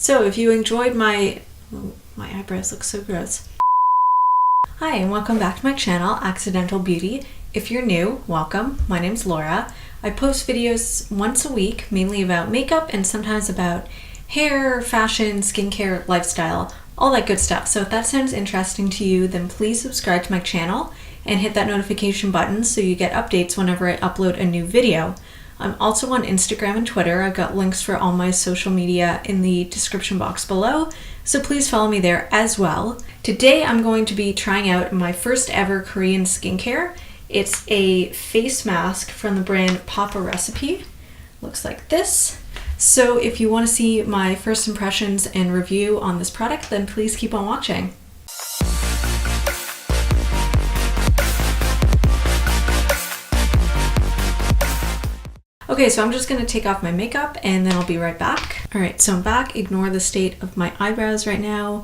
So if you enjoyed my eyebrows look so gross. Hi, and welcome back to my channel, Accidental Beauty. If you're new, welcome. My name's Laura. I post videos once a week, mainly about makeup and sometimes about hair, fashion, skincare, lifestyle, all that good stuff. So if that sounds interesting to you, then please subscribe to my channel and hit that notification button so you get updates whenever I upload a new video. I'm also on Instagram and Twitter. I've got links for all my social media in the description box below, so please follow me there as well. Today I'm going to be trying out my first ever Korean skincare. It's a face mask from the brand Papa Recipe. Looks like this. So if you want to see my first impressions and review on this product, then please keep on watching. Okay, so I'm just going to take off my makeup and then I'll be right back. Alright, so I'm back. Ignore the state of my eyebrows right now.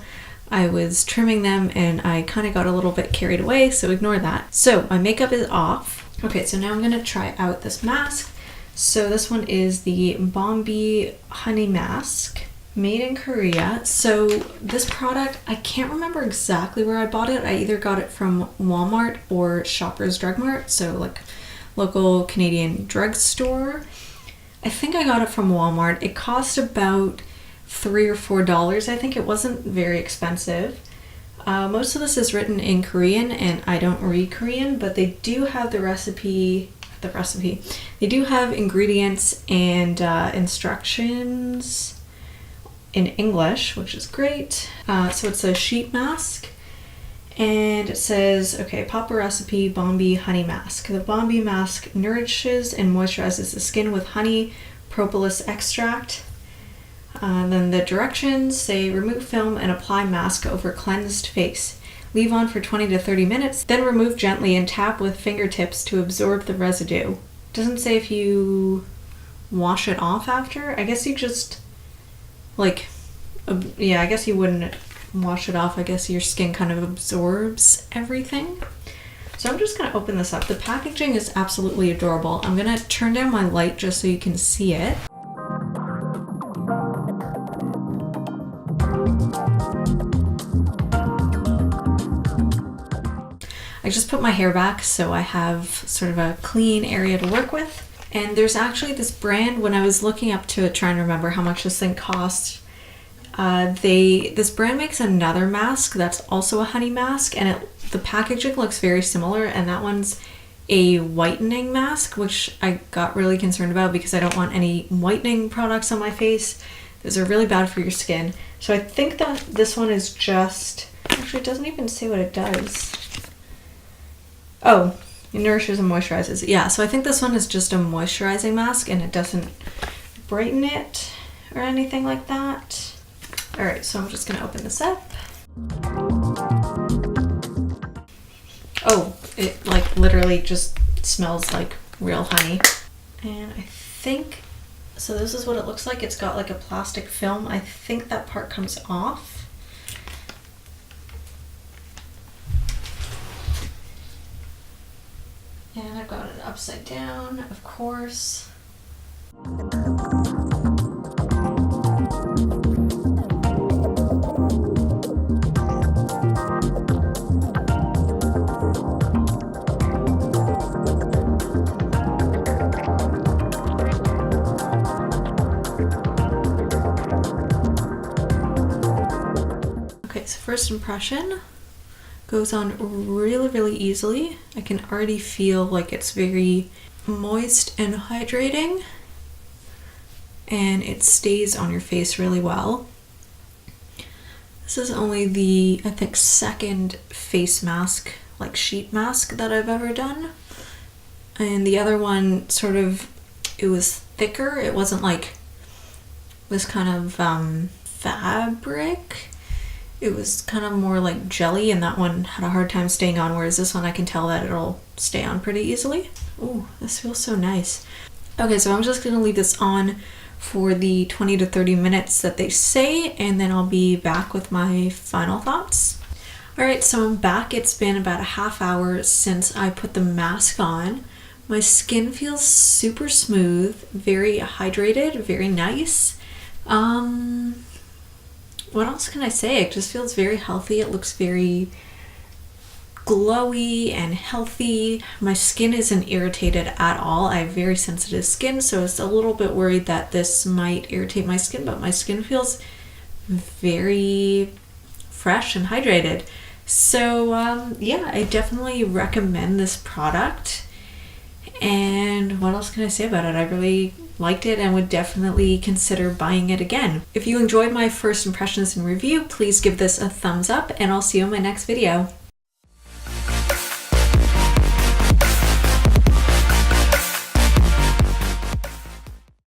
I was trimming them and I kind of got a little bit carried away, so ignore that. So my makeup is off. Okay, so now I'm going to try out this mask. So this one is the Bombi Honey Mask, made in Korea. So this product, I can't remember exactly where I bought it. I either got it from Walmart or Shoppers Drug Mart, so like local Canadian drugstore. I think I got it from Walmart. It cost about $3 or $4. I think it wasn't very expensive. Most of this is written in Korean and I don't read Korean, but they do have the recipe. They do have ingredients and instructions in English, which is great. So it's a sheet mask. And it says, okay, Papa Recipe Bombi Honey Mask. The Bombi mask nourishes and moisturizes the skin with honey propolis extract. Then the directions say remove film and apply mask over cleansed face. Leave on for 20 to 30 minutes, then remove gently and tap with fingertips to absorb the residue. Doesn't say if you wash it off after. I guess you just, like, yeah, I guess you wouldn't wash it off. I guess your skin kind of absorbs everything. So I'm just going to open this up. The packaging is absolutely adorable. I'm going to turn down my light just so you can see it. I just put my hair back so I have sort of a clean area to work with. And there's actually this brand, when I was looking up to it, trying to remember how much this thing cost, this brand makes another mask that's also a honey mask, and the packaging looks very similar, and that one's a whitening mask, which I got really concerned about because I don't want any whitening products on my face. Those are really bad for your skin. So I think that this one is just, actually it doesn't even say what it does. Oh, it nourishes and moisturizes. Yeah, so I think this one is just a moisturizing mask and it doesn't brighten it or anything like that. All right, so I'm just gonna open this up. Oh, it like literally just smells like real honey. And I think, so this is what it looks like. It's got like a plastic film. I think that part comes off. And I've got it upside down, of course. Okay, so first impression goes on really, really easily. I can already feel like it's very moist and hydrating, and it stays on your face really well. This is only the, I think, second face mask, like sheet mask, that I've ever done. And the other one sort of, it was thicker. It wasn't like this kind of fabric. It was kind of more like jelly, and that one had a hard time staying on, whereas this one I can tell that it'll stay on pretty easily. Ooh, this feels so nice. Okay, so I'm just going to leave this on for the 20 to 30 minutes that they say, and then I'll be back with my final thoughts. Alright, so I'm back. It's been about a half hour since I put the mask on. My skin feels super smooth, very hydrated, very nice. what else can I say? It just feels very healthy. It looks very glowy and healthy. My skin isn't irritated at all. I have very sensitive skin, so I was a little bit worried that this might irritate my skin, but my skin feels very fresh and hydrated. So yeah, I definitely recommend this product. And what else can I say about it? I really liked it and would definitely consider buying it again. If you enjoyed my first impressions and review, please give this a thumbs up, and I'll see you in my next video.